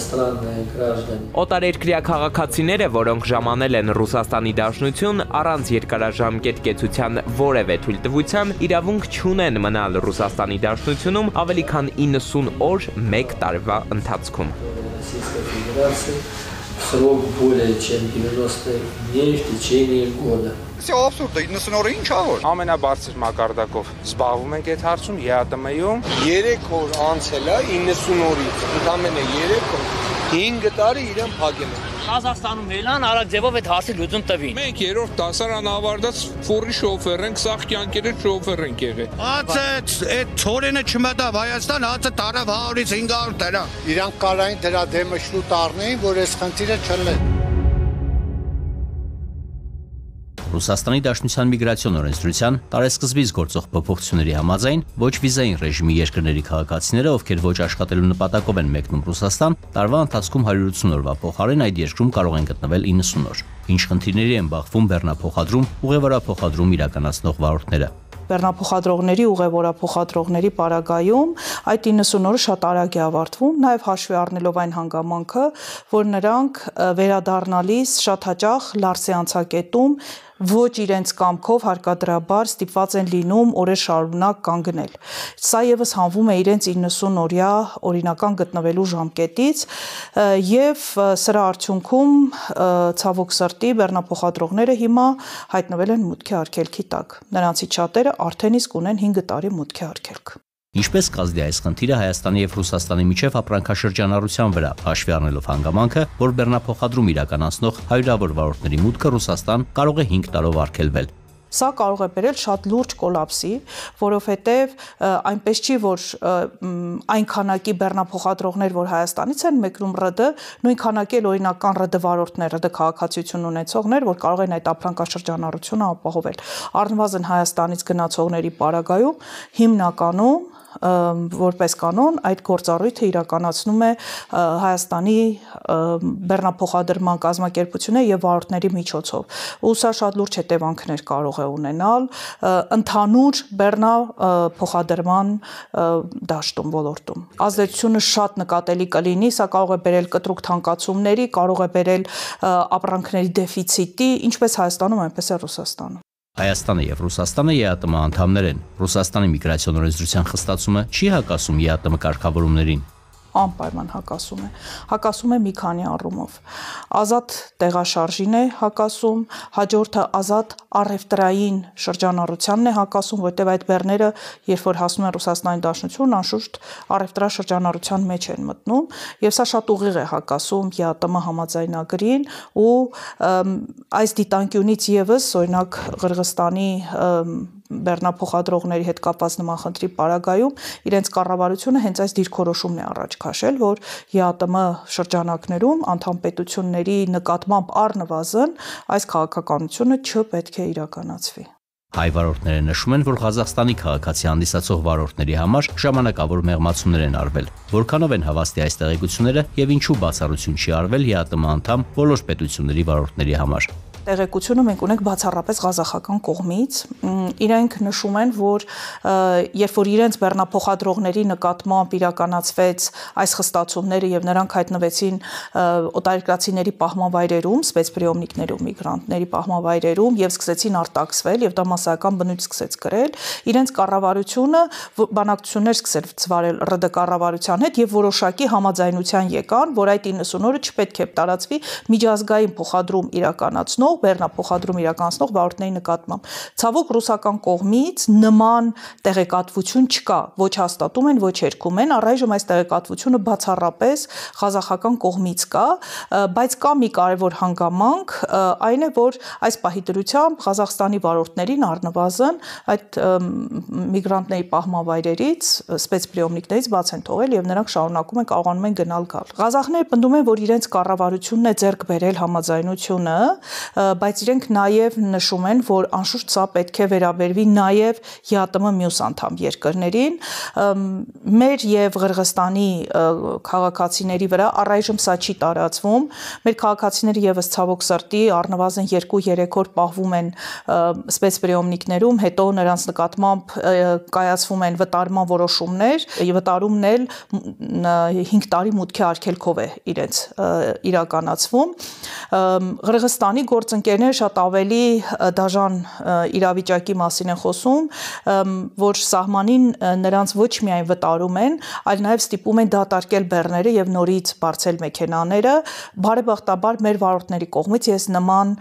иностранные граждане. Օտարերկրյա քաղաքացիները, որոնք ժամանել են Ռուսաստանի Դաշնություն, առանց երկարաժամկետ կեցության որևէ թույլտվության, իրավունք չունեն մնալ Ռուսաստանի Դաշնությունում ավելի քան 90 օր 1 տարվա ընթացքում։ Российской Федерации срок более чем 90 дней в течение года. Все абսուրդ է, 90 օրը ինչ ա որ։ Ամենաբարձր մակարդակով զբաղվում ենք այդ հարցում ԵԱՏՄ-ում։ 3 օր անցել է 90 օրից, ընդամենը 3 օր, 5 տարի իրեն փակել են։ Ղազախստանում էլան արագ ձևով այդ հարցի լուծում տվին։ Մենք երրորդ դասարան ավարտած ֆորի շոֆեր ենք, սաղ կյանքերի շոֆեր ենք եղել։ Հացը այդ ծորենը չմտավ Հայաստան, հացը տարավ 100-ից 500 դրա։ Իրանք կարային դրա դեմը շլուտ առնեին, որ այս խնդիրը չլինի։ Ռուսաստանի Դաշնության միգրացիոն օրենսդրության տարեսկզբից գործող փոփոխությունների համաձայն ոչ վիզային ռեժիմի երկրների քաղաքացիները, ովքեր ոչ աշխատելու նպատակով են մեկնում Ռուսաստան, տարվա ընթացքում 180 օրվա փոխարեն այդ երկրում կարող են գտնվել 90 օր։ Ինչ խնդիրների են բախվում բեռնափոխադրում, ուղևորափոխադրում իրականացնող վարորդները։ Բեռնափոխադրողների, ուղևորափոխադրողների պարագայում այդ 90 օրը շատ արագ է ավարտվում, նաև հաշվի առնելով այն հանգամանքը, որ նրանք վերադառնալիս շատ հաճախ լարսի անցակետում ոչ իրենց կամքով հարկադրաբար ստիպված են լինում օրեր շարունակ կանգնել։ Սա եւս հանվում է իրենց 90 օրյա օրինական գտնվելու ժամկետից եւ սրա արդյունքում ցավոք սրտի բեռնափոխադրողները հիմա հայտնվել են մուտքի արգելքի տակ։ Նրանցից շատերը արդեն իսկ ունեն 5 տարի մուտքի արգելք։ Ինչպես կազդի այս խնդիրը Հայաստանի եւ Ռուսաստանի միջև ապրանքաշրջանառության վրա, հաշվի առնելով հանգամանքը, որ բեռնափոխադրում իրականացնող հարյուրավոր վարորդների մուտքը Ռուսաստան կարող է 5 տարով արգելվել։ Սա կարող է բերել շատ լուրջ կոլապսի, որովհետև այնպես չի, որ այն քանակի բեռնափոխադրողներ, որ Հայաստանից են մեկնում ՌԴ, նույն քանակի էլ օրինական ՌԴ վարորդներ, ՌԴ քաղաքացիություն ունեցողներ, որ կարող են այդ ապրանքաշրջանառությունը ապահովել։ Առնվազն Հայաստանից գնացողների պարագայում հիմնականում որպես կանոն այդ գործառույթը իրականացնում է Հայաստանի բեռնափոխադրման կազմակերպությունը եւ վարորդների միջոցով։ Ու սա շատ լուրջ հետևանքներ կարող է ունենալ ընդհանուր բեռնափոխադրման դաշտում, ոլորտում։ Ազդեցությունը շատ նկատելի կլինի, սա կարող է բերել կտրուկ թանկացումների, կարող է բերել ապրանքների դեֆիցիտի, ինչպես Հայաստանում, այնպես էլ Ռուսաստանում։ Հայաստանը եւ Ռուսաստանը ԵԱՏՄ անդամներ են։ Ռուսաստանի միգրացիոն օրենսդրության խստացումը չի հակասում ԵԱՏՄ կարգավորումներին։ Անպայման հակասում է։ Հակասում է մի քանի առումով։ Ազատ տեղաշարժին է հակասում, հաջորդը ազատ առևտրային շրջանառությանն է հակասում, որտեղ այդ բեռները, երբ որ հասնում են Ռուսաստանի Դաշնություն, անշուշտ առևտրաշրջանառության մեջ են մտնում, եւ սա շատ ուղիղ է հակասում ԵԱՏՄ համաձայնագրին ու այս դիտանկյունից եւս օրինակ Ղրղստանի բեռնափոխադրողների հետ կապված նման խնդրի պարագայում իրենց կառավարությունը հենց այս դիրքորոշումն է առաջ քաշել, որ ԵԱՏՄ շրջանակներում անդամ պետությունների նկատմամբ առնվազն այս քաղաքականությունը չպետք է իրականացվի։ Հայ վարորդները նշում են, որ Ղազախստանի քաղաքացի հանդիսացող վարորդների համար ժամանակավոր մեղմացումներ են արվել։ Որքանով են հավաստի այս տեղեկությունները եւ ինչու բացառություն չի արվել ԵԱՏՄ անդամ բոլոր պետությունների վարորդների համար։ Տեղեկությունը մենք ունենք բացառապես ղազախական կողմից։ Իրենք նշում են, որ երբ որ իրենց բեռնափոխադրողների նկատմամբ իրականացվեց այս խստացումները եւ նրանք հայտնվեցին օտարերկրացիների պահմանվայրերում, սպեցպրիոմնիկներում, միգրանտների պահմանվայրերում եւ սկսեցին արտաքսվել եւ դա մասսայական բնույթ սկսեց կրել, իրենց կառավարությունը բանակցություններ սկսեց վարել ՌԴ կառավարության հետ եւ որոշակի համաձայնության եկան, որ այդ 90 օրը չպետք է տարածվի միջազգային փոխադրում իրականացնող բեռնափոխադրում իրականացնող վարորդների նկատմամբ։ Ցավոք ռուսական կողմից նման տեղեկատվություն չկա, ոչ հաստատում են, ոչ երգում են, առայժմ այս տեղեկատվությունը բացառապես ղազախական կողմից կա, բայց կա մի կարևոր հանգամանք, այն է, որ այս պահի դրությամբ Ղազախստանի վարորդներին առնվազն այդ միգրանտների պահմանվայրերից, սպեցպրիոմնիկներից բաց են թողել եւ նրանք շարունակում են կարողանում են գնալ գալ։ Ղազախները պնդում են, որ իրենց կառավարությունն է ձեռք բերել համաձայնությունը բայց իրենք նաև նշում են, որ անշուշտ սա պետք է վերաբերվի նաև ԵԱՏՄ մյուս անդամ երկրներին, մեր եւ Ղրղստանի քաղաքացիների վրա առայժմ սա չի տարածվում, մեր քաղաքացիները եւս ցավոք սրտի առնվազն 2-3 օր պահվում են սպեցպրիոմնիկներում, հետո նրանց նկատմամբ կայացվում են վտարման որոշումներ, վտարումն էլ 5 տարի մուտքի արգելքով է իրենց իրականացվում։ Ղրղստանի գործընկերները շատ ավելի դաժան իրավիճակի մասին են խոսում, որ սահմանին նրանց ոչ միայն վտարում են, այլ նաև ստիպում են դատարկել բեռները եւ նորից բարձել մեքենաները։ Բարեբախտաբար մեր վարորդների կողմից ես նման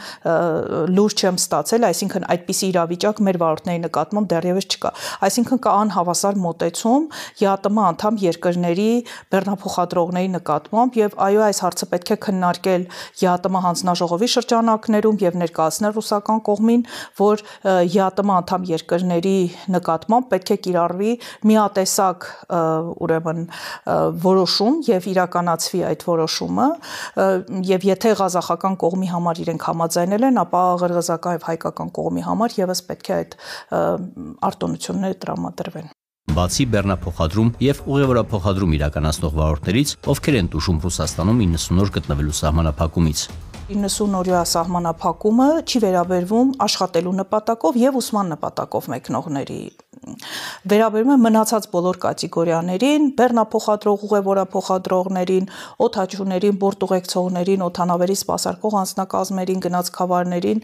լուր չեմ ստացել, այսինքն այդպիսի իրավիճակ մեր վարորդների նկատմամբ դեռևս չկա։ Այսինքն կա անհավասար մոտեցում ԵԱՏՄ անդամ երկրների բեռնափոխադրողների նկատմամբ եւ այո, այս հարցը պետք է քննարկել ԵԱՏՄ հանձնաժողովի շրջանակներում եւ ներկայացնել ռուսական կողմին, որ ԵԱՏՄ անդամ երկրների նկատմամբ պետք է կիրառվի միատեսակ ուրեմն որոշում եւ իրականացվի այդ որոշումը եւ եթե ղազախական կողմի համար իրենք համաձայնել են, ապա ղրղզական եւ հայկական կողմի համար եւս պետք է այդ արտոնությունները տրամադրվեն։ Բացի բեռնափոխադրում եւ ուղևորափոխադրում իրականացնող վարորդներից, ովքեր են տուժում Ռուսաստանում 90 օր գտնվելու սահմանափակումից։ 90 օրյա սահմանափակումը չի վերաբերվում աշխատելու նպատակով եւ ուսման նպատակով մեկնողների, վերաբերում է մնացած բոլոր կատեգորիաներին, բեռնափոխադրող, ուղևորափոխադրողներին, օդաչուներին, բորտուղեկցողներին, օդանավերի սպասարկող անձնակազմերին, գնացքավարներին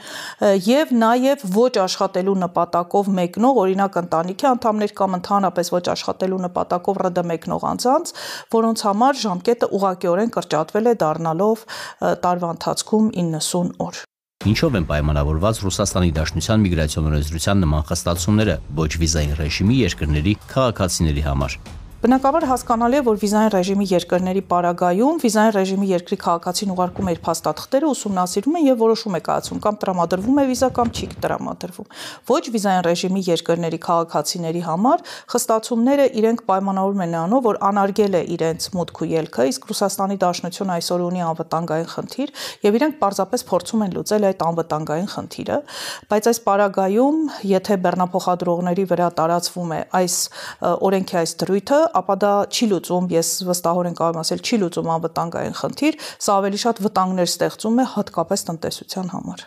եւ նաեւ ոչ աշխատելու նպատակով մեկնող, օրինակ ընտանիքի անդամներ կամ ընդհանրապես ոչ աշխատելու նպատակով ՌԴ մեկնող անձանց, որոնց համար ժամկետը ուղղակիորեն կրճատվել է դառնալով տարվա ընթացքում 90 օր։ Ինչով են պայմանավորված Ռուսաստանի Դաշնության միգրացիոն օրենսդրության նման խստացումները ոչ վիզային ռեժիմի երկրների քաղաքացիների համար։ Բնականաբար հասկանալի է, որ վիզային ռեժիմի երկրների պարագայում վիզային ռեժիմի երկրի քաղաքացին ուղարկում է իր փաստաթղթերը, ուսումնասիրում է եւ որոշում է կայացում կամ տրամադրվում է վիզա կամ չի տրամադրվում։ Ոչ վիզային ռեժիմի երկրների քաղաքացիների համար խստացումները իրենք պայմանավորում են նրանով, որ անարգել է իրենց մուտք ու ելքը, իսկ Ռուսաստանի Դաշնությունը այսօր ունի անվտանգային խնդիր եւ իրենք պարզապես փորձում են լուծել այդ անվտանգային խնդիրը, բայց այս պարագայում, եթե բեռնափոխադրողների վրա տարածվում է այս օրենքի այս դրույթը, ապա դա չի լուծում, ես վստահորեն կարող եմ ասել, չի լուծում անվտանգային խնդիր, սա ավելի շատ վտանգներ ստեղծում է հատկապես տնտեսության համար։